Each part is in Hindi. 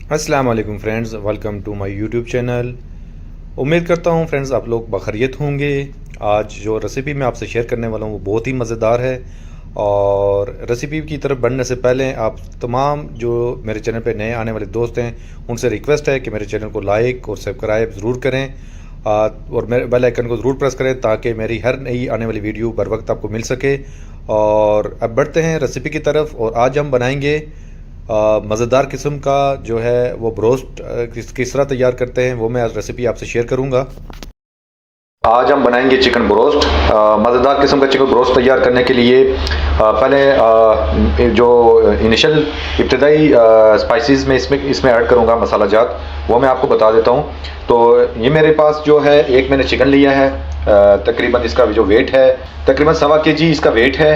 अस्सलाम वालेकुम friends, welcome to my YouTube channel. उम्मीद करता हूँ फ्रेंड्स आप लोग बखैरियत होंगे। आज जो रेसिपी मैं आपसे शेयर करने वाला हूँ वो बहुत ही मज़ेदार है। और रेसिपी की तरफ बढ़ने से पहले आप तमाम जो मेरे चैनल पे नए आने वाले दोस्त हैं उनसे रिक्वेस्ट है कि मेरे चैनल को लाइक और सब्सक्राइब ज़रूर करें और मेरे बेल आइकन को ज़रूर प्रेस करें ताकि मेरी हर नई आने वाली वीडियो बर वक्त आपको मिल सके। और अब बढ़ते हैं रेसिपी की तरफ। और आज हम बनाएंगे मज़ेदार किस्म का जो है वो ब्रोस्ट किस तरह तैयार करते हैं वो मैं आज रेसिपी आपसे शेयर करूंगा। आज हम बनाएंगे चिकन ब्रोस्ट। मज़ेदार किस्म का चिकन ब्रोस्ट तैयार करने के लिए पहले जो इनिशियल इब्तदाई स्पाइसेस में इसमें ऐड करूंगा मसाला जात वो मैं आपको बता देता हूं। तो ये मेरे पास जो है एक मैंने चिकन लिया है। तकरीबन इसका जो वेट है तकरीबन 1.25 kg इसका वेट है।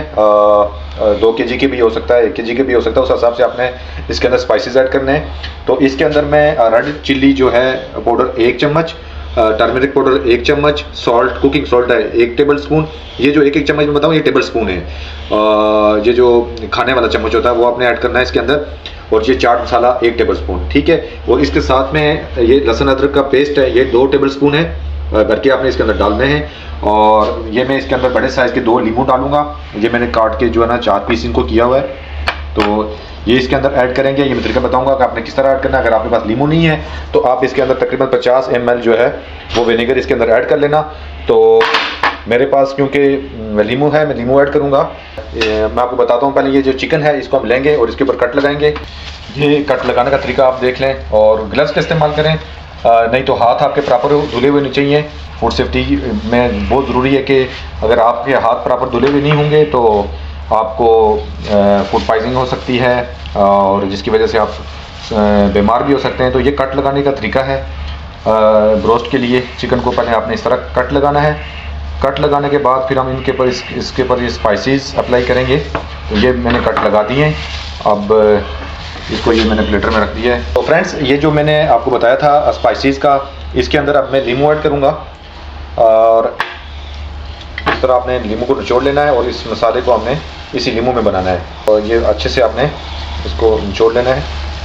2 kg के भी हो सकता है, 1 kg के भी हो सकता है। उस हिसाब से आपने इसके अंदर स्पाइसेस ऐड करने हैं। तो इसके अंदर मैं रेड चिल्ली जो है पाउडर 1 चम्मच, टर्मरिक पाउडर 1 चम्मच, सॉल्ट कुकिंग सॉल्ट है 1 टेबल स्पून। ये जो एक चम्मच में बताऊँ ये टेबल स्पून है। ये जो खाने वाला चम्मच होता है वो आपने ऐड करना है इसके अंदर। और ये चाट मसाला 1 टेबल स्पून, ठीक है। और इसके साथ में ये लहसुन अदरक का पेस्ट है, ये 2 टेबल स्पून है भर के आपने इसके अंदर डालने हैं। और ये मैं इसके अंदर बड़े साइज़ के 2 लीमू डालूंगा। ये मैंने काट के जो है ना 4 पीस इनको किया हुआ है। तो ये इसके अंदर ऐड करेंगे। ये मैं तरीका बताऊंगा कि आपने किस तरह ऐड करना है। अगर आपके पास लीमू नहीं है तो आप इसके अंदर तकरीबन 50 ml जो है वो विनेगर इसके अंदर ऐड कर लेना। तो मेरे पास क्योंकि लीमू है मैं लीमू ऐड करूँगा। मैं आपको बताता हूँ। पहले ये जो चिकन है इसको हम लेंगे और इसके ऊपर कट लगाएंगे। ये कट लगाने का तरीका आप देख लें और ग्लव्स का इस्तेमाल करें, नहीं तो हाथ आपके प्रॉपर धुले हुए नहीं चाहिए। फूड सेफ्टी में बहुत ज़रूरी है कि अगर आपके हाथ प्रॉपर धुले हुए नहीं होंगे तो आपको फूड पॉइजनिंग हो सकती है और जिसकी वजह से आप बीमार भी हो सकते हैं। तो ये कट लगाने का तरीका है ब्रोस्ट के लिए। चिकन को पहले आपने इस तरह कट लगाना है। कट लगाने के बाद फिर हम इनके पर इसके ऊपर ये स्पाइसेस अप्लाई करेंगे। तो ये मैंने कट लगा दिए हैं। अब इसको ये मैंने प्लेटर में रख दिया है। तो फ्रेंड्स ये जो मैंने आपको बताया था स्पाइसेस का, इसके अंदर अब मैं लीमू ऐड करूँगा। और इस तरह आपने लीमू को निचोड़ लेना है और इस मसाले को हमने इसी लीमू में बनाना है। और ये अच्छे से आपने इसको निचोड़ लेना है।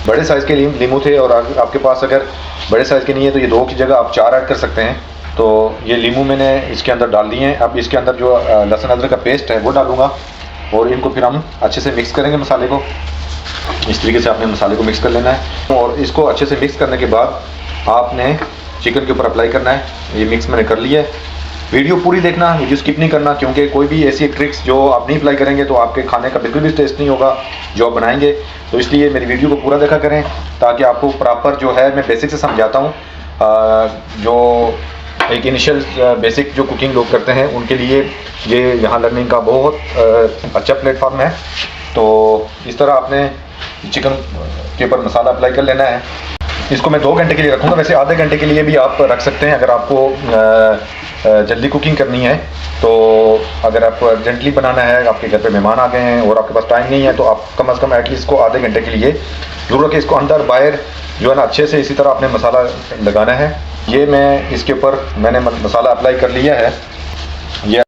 बड़े साइज़ के लीमू थे और आपके पास अगर बड़े साइज़ के नहीं है तो ये 2 की जगह आप 4 ऐड कर सकते हैं। तो ये लीमू मैंने इसके अंदर डाल दिए हैं। अब इसके अंदर जो लहसुन अदरक का पेस्ट है वो डालूंगा और इनको फिर हम अच्छे से मिक्स करेंगे मसाले को। इस तरीके से आपने मसाले को मिक्स कर लेना है और इसको अच्छे से मिक्स करने के बाद आपने चिकन के ऊपर अप्लाई करना है। ये मिक्स मैंने कर लिया है। वीडियो पूरी देखना, वीडियो स्किप नहीं करना, क्योंकि कोई भी ऐसी ट्रिक्स जो आप नहीं अप्लाई करेंगे तो आपके खाने का बिल्कुल भी टेस्ट नहीं होगा जो आप बनाएंगे। तो इसलिए मेरी वीडियो को पूरा देखा करें ताकि आपको प्रॉपर जो है मैं बेसिक से समझाता हूँ। जो एक इनिशियल बेसिक जो कुकिंग लोग करते हैं उनके लिए ये यहाँ लर्निंग का बहुत अच्छा प्लेटफॉर्म है। तो इस तरह आपने चिकन के ऊपर मसाला अप्लाई कर लेना है। इसको मैं 2 घंटे के लिए रखूँगा। वैसे आधे घंटे के लिए भी आप रख सकते हैं अगर आपको जल्दी कुकिंग करनी है। तो अगर आपको अर्जेंटली बनाना है, आपके घर पे मेहमान आ गए हैं और आपके पास टाइम नहीं है तो आप कम से कम एटलीस्ट इसको आधे घंटे के लिए ज़रूर रखें। इसको अंदर बाहर जो है ना अच्छे से इसी तरह आपने मसाला लगाना है। ये मैं इसके ऊपर मैंने मसाला अप्लाई कर लिया है। ये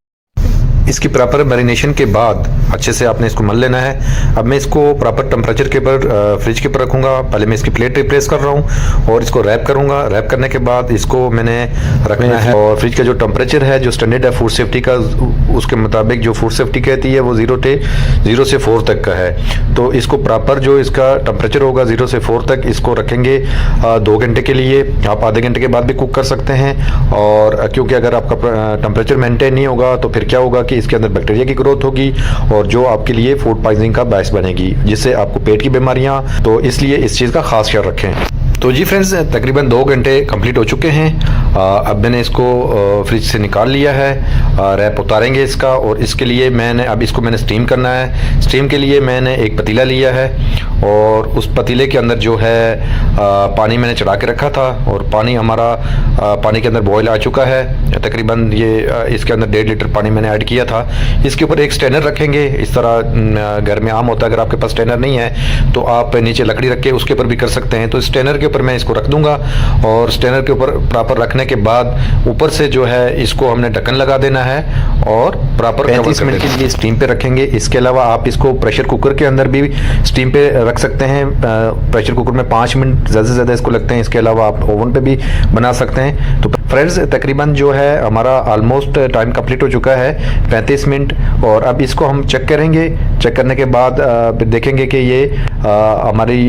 इसकी प्रॉपर मैरिनेशन के बाद अच्छे से आपने इसको मल लेना है। अब मैं इसको प्रॉपर टेम्परेचर के ऊपर फ्रिज के ऊपर रखूँगा। पहले मैं इसकी प्लेट रिप्लेस कर रहा हूँ और इसको रैप करूँगा। रैप करने के बाद इसको मैंने रखना है और फ्रिज का जो टेम्परेचर है जो स्टैंडर्ड है फूड सेफ्टी का उसके मुताबिक जो फूड सेफ्टी कहती है वो 0 से 4 तक का है। तो इसको प्रॉपर जो इसका टेम्परेचर होगा 0 से 4 तक इसको रखेंगे 2 घंटे के लिए। आप आधे घंटे के बाद भी कुक कर सकते हैं। और क्योंकि अगर आपका टेम्परेचर मेंटेन नहीं होगा तो फिर क्या होगा कि इसके अंदर बैक्टीरिया की ग्रोथ होगी और जो आपके लिए फूड पॉइजनिंग का बायस बनेगी, जिससे आपको पेट की बीमारियां। तो इसलिए इस चीज़ का खास ख्याल रखें। तो जी फ्रेंड्स तकरीबन 2 घंटे कंप्लीट हो चुके हैं। अब मैंने इसको फ्रिज से निकाल लिया है। रैप उतारेंगे इसका और इसके लिए अब इसको मैंने स्टीम करना है। स्टीम के लिए मैंने एक पतीला लिया है और उस पतीले के अंदर जो है पानी मैंने चढ़ा के रखा था और पानी हमारा पानी के अंदर बॉयल आ चुका है। तकरीबन ये इसके अंदर 1.5 लीटर पानी मैंने ऐड किया था। इसके ऊपर एक स्ट्रेनर रखेंगे। इस तरह घर में आम होता है, अगर आपके पास स्ट्रेनर नहीं है तो आप नीचे लकड़ी रख के उसके ऊपर भी कर सकते हैं। तो स्ट्रेनर के ऊपर मैं इसको रख दूंगा और स्ट्रेनर के ऊपर प्रॉपर रखने के बाद ऊपर से जो है इसको हमने ढक्कन लगा देना है और प्रॉपर 35 मिनट के लिए स्टीम पे रखेंगे। इसके अलावा आप इसको प्रेशर कुकर के अंदर भी स्टीम पे रख सकते हैं। प्रेशर कुकर में 5 मिनट ज़्यादा से ज़्यादा इसको लगते हैं। इसके अलावा आप ओवन पे भी बना सकते हैं। तो फ्रेंड्स तकरीबन जो है हमारा ऑलमोस्ट टाइम कंप्लीट हो चुका है 35 मिनट, और अब इसको हम चेक करेंगे। चेक करने के बाद देखेंगे कि ये हमारी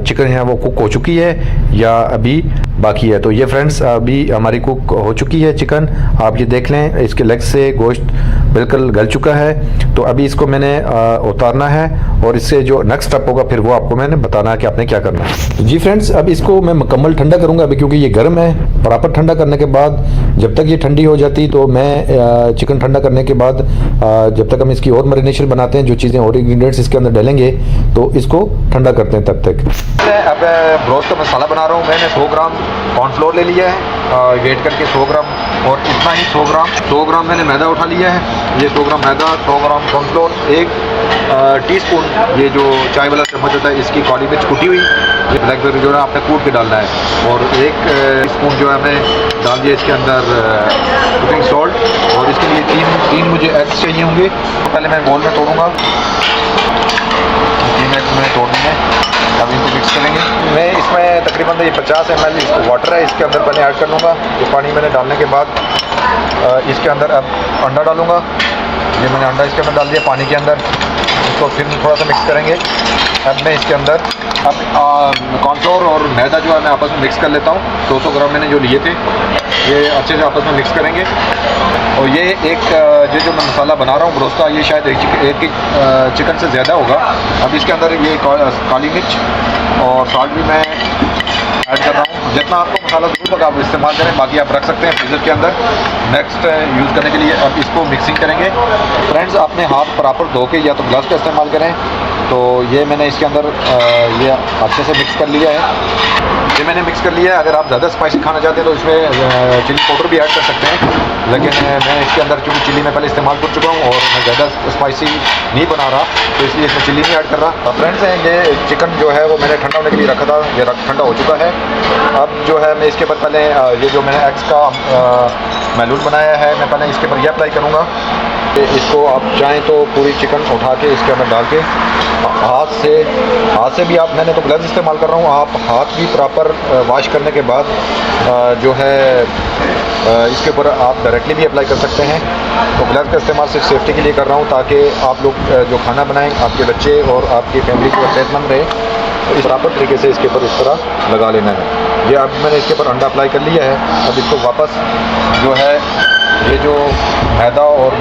चिकन है वो कुक हो चुकी है या अभी बाकी है। तो ये फ्रेंड्स अभी हमारी कुक हो चुकी है चिकन, आप ये देख लें, इसके लेग से गोश्त बिल्कुल गल चुका है। तो अभी इसको मैंने उतारना है और इससे जो नेक्स्ट स्टेप होगा फिर वो आपको मैंने बताना है कि आपने क्या करना है। तो जी फ्रेंड्स, अब इसको मैं मुकम्मल ठंडा करूँगा अभी, क्योंकि ये गर्म है। प्रॉपर ठंडा करने के बाद जब तक ये ठंडी हो जाती तो मैं चिकन ठंडा करने के बाद जब तक हम इसकी और मैरिनेशन बनाते हैं, जो चीज़ें और इंग्रेडिएंट्स इसके अंदर डालेंगे, तो इसको ठंडा करते हैं तब तक। अब ब्रोस्ट का मसाला बना रहा हूँ। मैंने 100 ग्राम कॉर्नफ्लोर ले लिया है, वेट करके 100 ग्राम, और इतना ही 100 ग्राम मैंने मैदा उठा लिया है। ये 100 ग्राम मैदा, 100 ग्राम कॉर्नफ्लोर, 1 टीस्पून ये जो चाय वाला चम्मच होता है इसकी काली मिर्च कुटी हुई, ये ब्लैकबेरी जो है आपने कूट के डालना है, और 1 स्पून जो है हमें डाल दिया इसके अंदर कुकिंग सॉल्ट, और इसके लिए 3 मुझे एग्स चाहिए होंगे। पहले मैं बोल में तोड़ूँगा, 3 एग्स मैंने तोड़ दिए हैं। अब इनको मिक्स करेंगे। मैं इसमें तकरीबन ये 50 ml इसको वाटर है, इसके अंदर पहले ऐड कर लूँगा। ये पानी मैंने डालने के बाद इसके अंदर अब अंडा डालूँगा। ये मैंने अंडा इसके अंदर डाल दिया पानी के अंदर, इसको फिर थोड़ा सा मिक्स करेंगे। अब मैं इसके अंदर अब कॉर्नफ्लोर और मैदा जो है मैं आपस में मिक्स कर लेता हूँ। 200 ग्राम मैंने जो लिए थे ये अच्छे से आपस में मिक्स करेंगे। और ये एक जो मैं मसाला बना रहा हूँ ब्रोस्ट का, ये शायद एक चिकन से ज़्यादा होगा। अब इसके अंदर ये काली मिर्च और साल्ट भी मैं ऐड कर रहा हूँ। जितना आपको मसाला ज़रूर लगा आप इस्तेमाल करें, बाकी आप रख सकते हैं फ्रीज़र के अंदर नेक्स्ट यूज़ करने के लिए। अब इसको मिक्सिंग करेंगे। फ्रेंड्स, अपने हाथ प्रॉपर धो के या तो ग्लव्स का इस्तेमाल करें। तो ये मैंने इसके अंदर ये अच्छे से मिक्स कर लिया है। ये मैंने मिक्स कर लिया है। अगर आप ज़्यादा स्पाइसी खाना चाहते हैं तो इसमें चिली पाउडर भी ऐड कर सकते हैं, लेकिन मैं इसके अंदर चूँकि चिली मैं पहले इस्तेमाल कर चुका हूँ और मैं ज़्यादा स्पाइसी नहीं बना रहा, तो इसलिए इसमें चिली नहीं ऐड कर रहा। फ्रेंड्स, ये चिकन जो है वो मैंने ठंडा होने के लिए रखा था, ये ठंडा हो चुका है। अब जो है मैं इसके ऊपर पहले ये जो मैंने एग्स का मैलून बनाया है, मैं पहले इसके ऊपर ये अप्लाई करूँगा। इसको आप चाहें तो पूरी चिकन उठा के इसके अंदर डाल के हाथ से भी आप, मैंने तो ग्लव्स इस्तेमाल कर रहा हूँ, आप हाथ भी प्रॉपर वॉश करने के बाद जो है इसके ऊपर आप डायरेक्टली भी अप्लाई कर सकते हैं। तो ग्लव्स का इस्तेमाल सिर्फ सेफ्टी के लिए कर रहा हूँ, ताकि आप लोग जो खाना बनाएं, आपके बच्चे और आपकी फैमिली जो सेहतमंद रहे, तो इस प्रॉपर तरीके से इसके ऊपर इस तरह लगा लेना है। ये अब मैंने इसके ऊपर अंडा अप्लाई कर लिया है। अब इसको वापस जो है ये जो मैदा और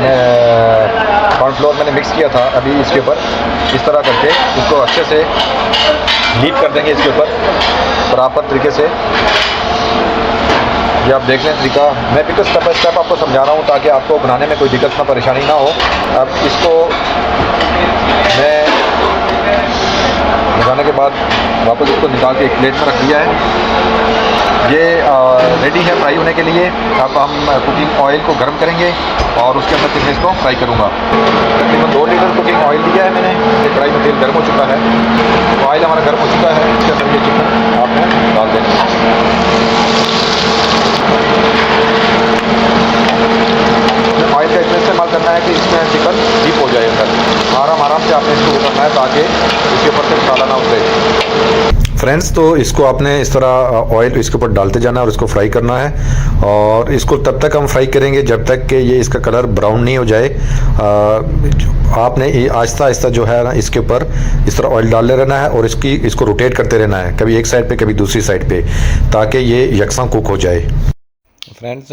कॉर्नफ्लोर मैंने मिक्स किया था, अभी इसके ऊपर इस तरह करके इसको अच्छे से नीट कर देंगे इसके ऊपर प्रॉपर तरीके से। ये आप देख लें तरीका, मैं बिल्कुल स्टेप बाय स्टेप आपको समझा रहा हूँ ताकि आपको बनाने में कोई दिक्कत ना परेशानी ना हो। अब इसको मैं लगाने के बाद वापस इसको निकाल के एक प्लेट में रख दिया है। ये रेडी है फ्राई होने के लिए। अब हम कुकिंग ऑयल को गर्म करेंगे और उसके अंदर फिर मैं इसको फ्राई करूँगा। तकरीबन 2 लीटर कुकिंग ऑयल दिया है मैंने। ये कढ़ाई में तेल गर्म हो चुका है, तो ऑयल हमारा गर्म हो चुका है। इसके अंदर ये चिकन आपने डाल देना। ऑयल का इतना इस्तेमाल करना है कि इसमें चिकन डीप हो जाए अंदर। आराम से आपने इसको करना है ताकि इसके ऊपर से मसाला ना उतरे। फ्रेंड्स, तो इसको आपने इस तरह ऑयल इसके ऊपर डालते जाना है और इसको फ्राई करना है। और इसको तब तक हम फ्राई करेंगे जब तक कि ये इसका कलर ब्राउन नहीं हो जाए। आपने आहिस्ता आहिस्ता जो है ना इसके ऊपर इस तरह ऑयल डालते रहना है और इसको रोटेट करते रहना है, कभी एक साइड पे कभी दूसरी साइड पे, ताकि ये यकसा कुक हो जाए। फ्रेंड्स,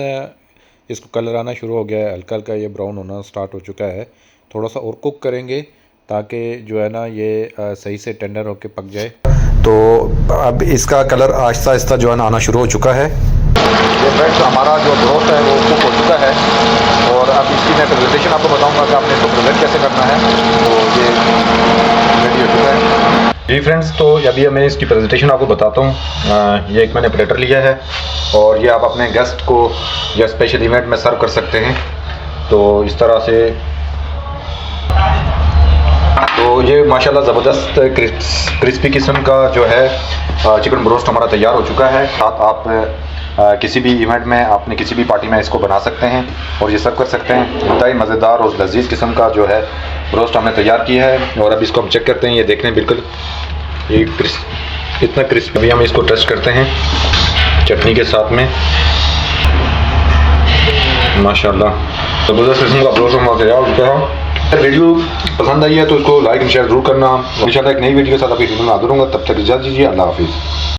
इसको कलर आना शुरू हो गया है, हल्का हल्का ये ब्राउन होना स्टार्ट हो चुका है। थोड़ा सा और कुक करेंगे ताकि जो है ना ये सही से टेंडर होके पक जाए। तो अब इसका कलर आहिस्ता आहिस्ता जो है ना आना शुरू हो चुका है। ये फ्रेंड्स, हमारा जो ब्रोस्ट है वो कुक हो चुका है और अब इसकी मैं प्रेजेंटेशन आपको बताऊंगा कि आपने इसको प्रेजेंट कैसे करना है। तो ये रेडी हो चुका है। जी फ्रेंड्स, तो अभी मैं इसकी प्रेजेंटेशन आपको बताता हूँ। ये एक मैंने प्लेटर लिया है और ये आप अपने गेस्ट को या स्पेशल इवेंट में सर्व कर सकते हैं। तो इस तरह से तो ये माशाल्लाह ज़बरदस्त क्रिस्पी किस्म का जो है चिकन ब्रोस्ट हमारा तैयार हो चुका है। साथ आप किसी भी इवेंट में आपने किसी भी पार्टी में इसको बना सकते हैं और ये सर्व कर सकते हैं। इंतहाई मज़ेदार और लजीज किस्म का जो है रोस्ट हमने तैयार किया है। और अब इसको हम चेक करते हैं। ये देखने बिल्कुल ये इतना क्रिस्पी। अभी हम इसको टेस्ट करते हैं चटनी के साथ में। माशाल्लाह ज़बरदस्त किस्म का रोस्ट हमारा तैयार हो चुका है। वीडियो पसंद आई है तो इसको लाइक एंड शेयर जरूर करना। इंशाल्लाह एक नई वीडियो के साथ आपकी खिदमत में हाजिर होऊंगा। तब तक इजाज़त दीजिए। अल्लाह हाफिज़।